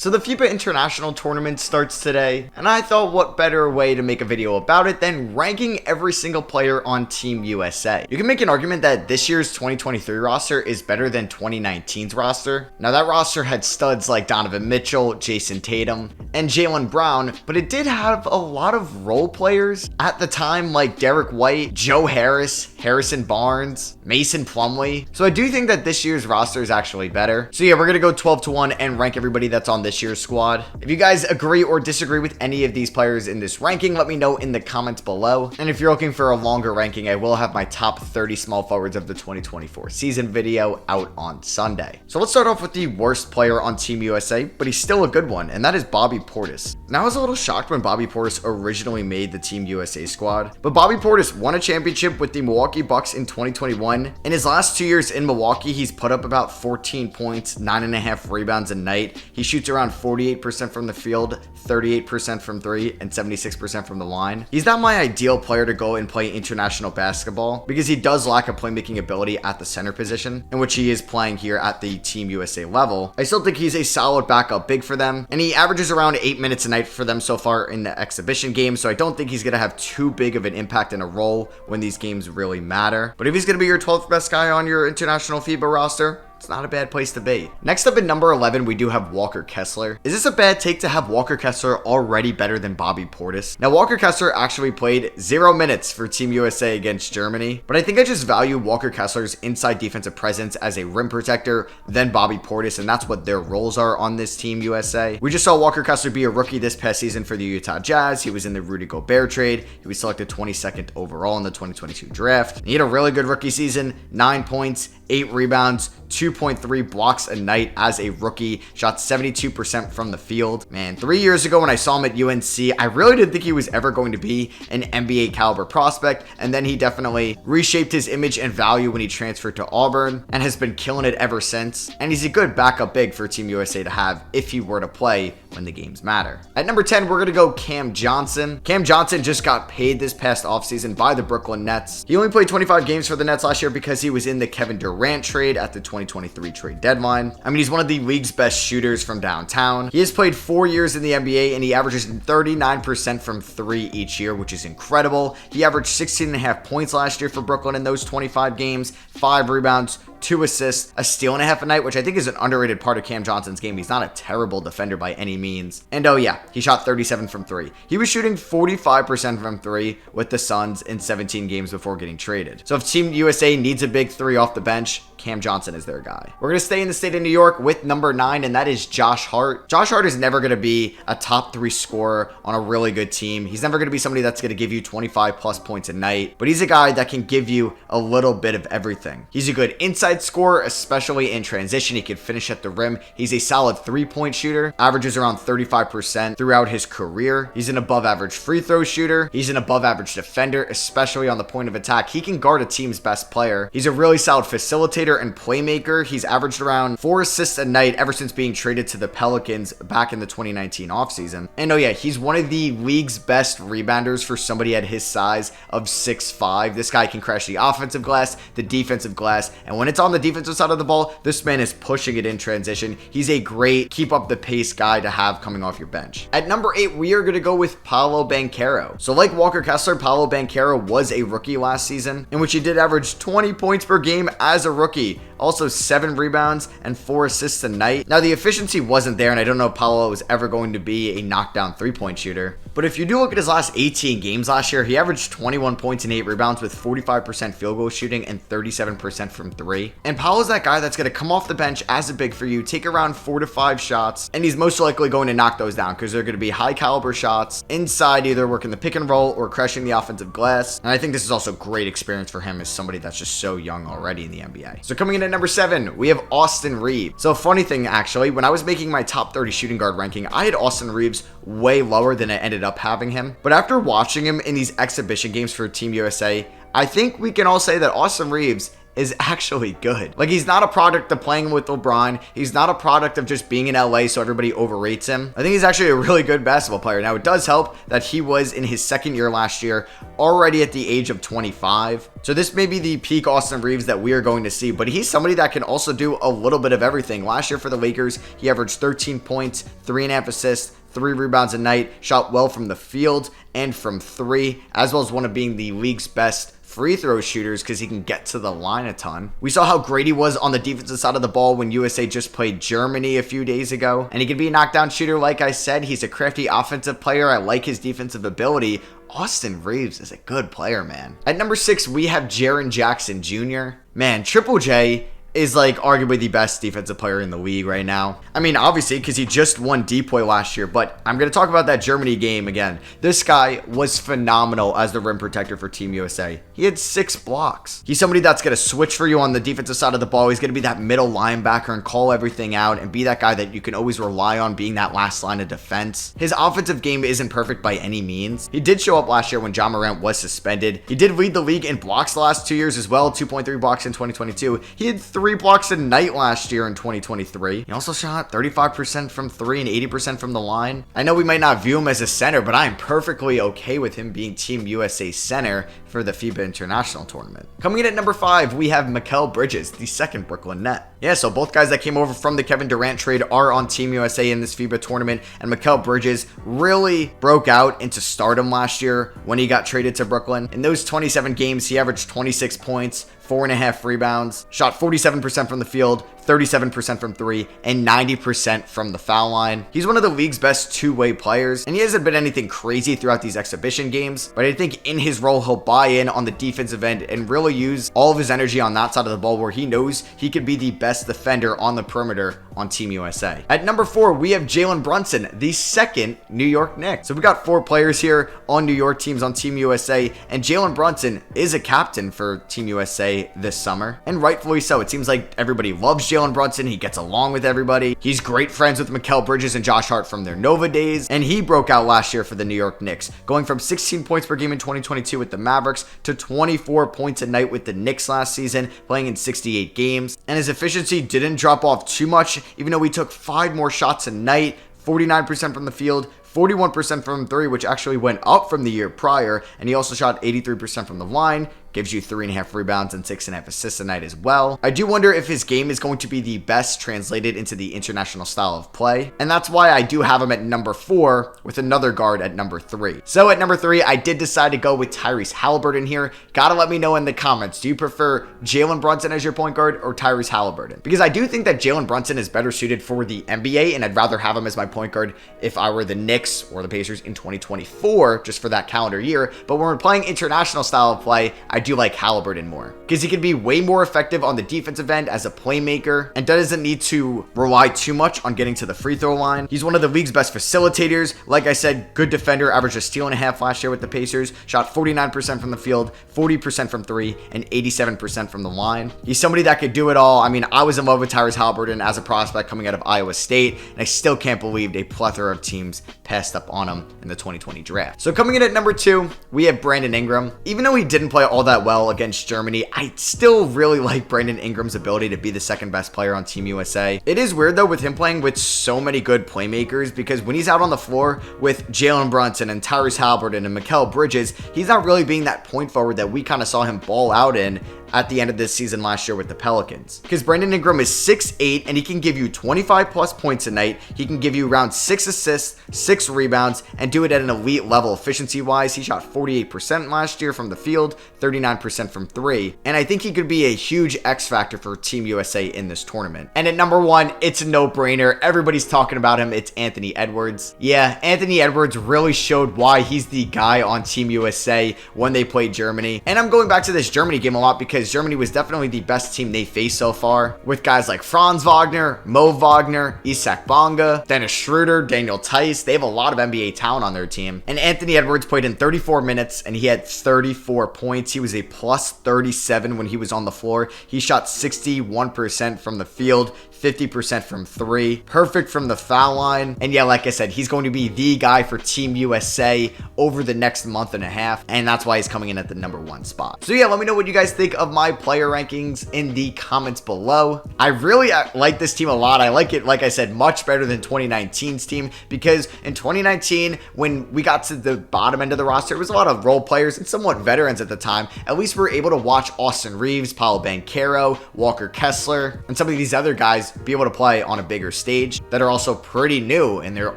So the FIBA International Tournament starts today, and I thought what better way to make a video about it than ranking every single player on Team USA. You can make an argument that this year's 2023 roster is better than 2019's roster. Now that roster had studs like Donovan Mitchell, Jason Tatum, and Jalen Brown, but it did have a lot of role players at the time like Derek White, Joe Harris, Harrison Barnes, Mason Plumlee. So I do think that this year's roster is actually better. So yeah, we're gonna go 12-1 and rank everybody that's on this year's squad. If you guys agree or disagree with any of these players in this ranking, let me know in the comments below. And if you're looking for a longer ranking, I will have my top 30 small forwards of the 2024 season video out on Sunday. So let's start off with the worst player on Team USA, but he's still a good one, and that is Bobby Portis. Now I was a little shocked when Bobby Portis originally made the Team USA squad, but Bobby Portis won a championship with the Milwaukee Bucks in 2021. In his last 2 years in Milwaukee, he's put up about 14 points, 9.5 rebounds a night. He shoots around 48% from the field, 38% from three, and 76% from the line. He's not my ideal player to go and play international basketball because he does lack a playmaking ability at the center position, in which he is playing here at the Team USA level. I still think he's a solid backup big for them, and he averages around 8 minutes a night for them so far in the exhibition game, so I don't think he's going to have too big of an impact in a role when these games really matter. But if he's going to be your 12th best guy on your international FIBA roster, it's not a bad place to be. Next up at number 11, we do have Walker Kessler. Is this a bad take to have Walker Kessler already better than Bobby Portis? Now, Walker Kessler actually played 0 minutes for Team USA against Germany, but I think I just value Walker Kessler's inside defensive presence as a rim protector than Bobby Portis, and that's what their roles are on this Team USA. We just saw Walker Kessler be a rookie this past season for the Utah Jazz. He was in the Rudy Gobert trade. He was selected 22nd overall in the 2022 draft. He had a really good rookie season, 9 points, 8 rebounds, 2.3 blocks a night as a rookie, shot 72% from the field. Man, 3 years ago when I saw him at UNC, I really didn't think he was ever going to be an NBA caliber prospect, and then he definitely reshaped his image and value when he transferred to Auburn and has been killing it ever since. And he's a good backup big for Team USA to have if he were to play when the games matter. At number 10, we're gonna go Cam Johnson. Cam Johnson just got paid this past offseason by the Brooklyn Nets. He only played 25 games for the Nets last year because he was in the Kevin Durant trade at the 2023 trade deadline. I mean, he's one of the league's best shooters from downtown. He has played 4 years in the NBA and he averages 39% from three each year, which is incredible. He averaged 16.5 points last year for Brooklyn in those 25 games, 5 rebounds, 2 assists, a steal and a half a night, which I think is an underrated part of Cam Johnson's game. He's not a terrible defender by any means. And oh yeah, he shot 37 from 3. He was shooting 45% from 3 with the Suns in 17 games before getting traded. So if Team USA needs a big 3 off the bench, Cam Johnson is their guy. We're going to stay in the state of New York with number 9, and that is Josh Hart. Josh Hart is never going to be a top 3 scorer on a really good team. He's never going to be somebody that's going to give you 25 plus points a night, but he's a guy that can give you a little bit of everything. He's a good inside scorer, especially in transition. He can finish at the rim. He's a solid 3-point shooter, averages around 35% throughout his career. He's an above average free throw shooter. He's an above average defender, especially on the point of attack. He can guard a team's best player. He's a really solid facilitator and playmaker. He's averaged around 4 assists a night ever since being traded to the Pelicans back in the 2019 offseason. And oh yeah, he's one of the league's best rebounders for somebody at his size of 6'5". This guy can crash the offensive glass, the defensive glass, and when it's on the defensive side of the ball, this man is pushing it in transition. He's a great keep up the pace guy to have coming off your bench. At number 8, we are going to go with Paolo Banchero. So like Walker Kessler, Paolo Banchero was a rookie last season, in which he did average 20 points per game as a rookie. Also 7 rebounds and 4 assists a night. Now the efficiency wasn't there, and I don't know if Paolo was ever going to be a knockdown 3-point shooter. But if you do look at his last 18 games last year, he averaged 21 points and 8 rebounds with 45% field goal shooting and 37% from 3. And Paolo's that guy that's going to come off the bench as a big for you, take around 4 to 5 shots, and he's most likely going to knock those down because they're going to be high caliber shots inside, either working the pick and roll or crushing the offensive glass. And I think this is also great experience for him as somebody that's just so young already in the NBA. So coming in at number 7, we have Austin Reeves. So funny thing, actually, when I was making my top 30 shooting guard ranking, I had Austin Reeves way lower than I ended up having him. But after watching him in these exhibition games for Team USA, I think we can all say that Austin Reeves is actually good. Like, he's not a product of playing with LeBron. He's not a product of just being in LA so everybody overrates him. I think he's actually a really good basketball player. Now, it does help that he was in his second year last year, already at the age of 25. So this may be the peak Austin Reeves that we are going to see, but he's somebody that can also do a little bit of everything. Last year for the Lakers, he averaged 13 points, 3.5 assists, 3 rebounds a night, shot well from the field and from 3, as well as one of being the league's best free throw shooters because he can get to the line a ton. We saw how great he was on the defensive side of the ball when USA just played Germany a few days ago. And he can be a knockdown shooter, like I said. He's a crafty offensive player. I like his defensive ability. Austin Reeves is a good player, man. At number 6, we have Jaren Jackson Jr. Man, Triple J is like arguably the best defensive player in the league right now. I mean, obviously, because he just won Depoy last year, but I'm going to talk about that Germany game again. This guy was phenomenal as the rim protector for Team USA. He had 6 blocks. He's somebody that's going to switch for you on the defensive side of the ball. He's going to be that middle linebacker and call everything out and be that guy that you can always rely on being that last line of defense. His offensive game isn't perfect by any means. He did show up last year when Ja Morant was suspended. He did lead the league in blocks the last 2 years as well, 2.3 blocks in 2022. He had 3 blocks a night last year in 2023. He also shot 35% from 3 and 80% from the line. I know we might not view him as a center, but I am perfectly okay with him being Team USA center for the FIBA International Tournament. Coming in at number 5, we have Mikal Bridges, the second Brooklyn Net. Yeah, so both guys that came over from the Kevin Durant trade are on Team USA in this FIBA tournament, and Mikal Bridges really broke out into stardom last year when he got traded to Brooklyn. In those 27 games, he averaged 26 points, 4.5 rebounds, shot 47% from the field, 37% from 3, and 90% from the foul line. He's one of the league's best two-way players, and he hasn't been anything crazy throughout these exhibition games, but I think in his role, he'll buy in on the defensive end and really use all of his energy on that side of the ball where he knows he could be the best defender on the perimeter on Team USA. At number 4, we have Jalen Brunson, the second New York Knicks. So we got 4 players here on New York teams on Team USA, and Jalen Brunson is a captain for Team USA this summer, and rightfully so. It seems like everybody loves Jalen Brunson. He gets along with everybody. He's great friends with Mikal Bridges and Josh Hart from their Nova days, and he broke out last year for the New York Knicks, going from 16 points per game in 2022 with the Mavericks to 24 points a night with the Knicks last season, playing in 68 games, and his efficiency didn't drop off too much, even though he took 5 more shots a night, 49% from the field, 41% from 3, which actually went up from the year prior, and he also shot 83% from the line, gives you 3.5 rebounds and 6.5 assists a night as well. I do wonder if his game is going to be the best translated into the international style of play, and that's why I do have him at number 4 with another guard at number 3. So at number 3, I did decide to go with Tyrese Haliburton here. Gotta let me know in the comments, do you prefer Jalen Brunson as your point guard or Tyrese Haliburton? Because I do think that Jalen Brunson is better suited for the NBA, and I'd rather have him as my point guard if I were the Knicks or the Pacers in 2024, just for that calendar year. But when we're playing international style of play, I do like Haliburton more because he can be way more effective on the defensive end as a playmaker and doesn't need to rely too much on getting to the free throw line. He's one of the league's best facilitators. Like I said, good defender, averaged a steal and a half last year with the Pacers, shot 49% from the field, 40% from 3, and 87% from the line. He's somebody that could do it all. I mean, I was in love with Tyrese Haliburton as a prospect coming out of Iowa State, and I still can't believe a plethora of teams passed up on him in the 2020 draft. So coming in at number 2, we have Brandon Ingram. Even though he didn't play all that well against Germany, I still really like Brandon Ingram's ability to be the second best player on Team USA. It is weird though with him playing with so many good playmakers, because when he's out on the floor with Jalen Brunson and Tyrese Haliburton and Mikal Bridges, he's not really being that point forward that we kind of saw him ball out in at the end of this season last year with the Pelicans. Because Brandon Ingram is 6'8", and he can give you 25 plus points a night. He can give you around 6 assists, 6 rebounds, and do it at an elite level efficiency wise. He shot 48% last year from the field, 39% from 3, and I think he could be a huge X factor for Team USA in this tournament. And at number 1, it's a no-brainer. Everybody's talking about him. It's Anthony Edwards. Yeah, Anthony Edwards really showed why he's the guy on Team USA when they played Germany. And I'm going back to this Germany game a lot because Germany was definitely the best team they faced so far, with guys like Franz Wagner, Mo Wagner, Isak Bonga, Dennis Schroeder, Daniel Tice. They have a lot of NBA talent on their team. And Anthony Edwards played in 34 minutes and he had 34 points. He was a plus 37 when he was on the floor. He shot 61% from the field, 50% from 3, perfect from the foul line. And yeah, like I said, he's going to be the guy for Team USA over the next month and a half, and that's why he's coming in at the number 1 spot. So yeah, let me know what you guys think of my player rankings in the comments below. I really like this team a lot. I like it, like I said, much better than 2019's team, because in 2019, when we got to the bottom end of the roster, it was a lot of role players and somewhat veterans at the time. At least we were able to watch Austin Reeves, Paolo Banchero, Walker Kessler, and some of these other guys be able to play on a bigger stage that are also pretty new in their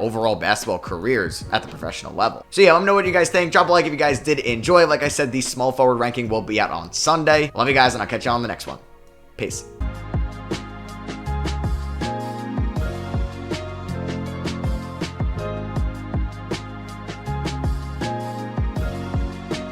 overall basketball careers at the professional level. So yeah, let me know what you guys think. Drop a like if you guys did enjoy. Like I said, the small forward ranking will be out on Sunday. Love you guys, and I'll catch you on the next one. Peace.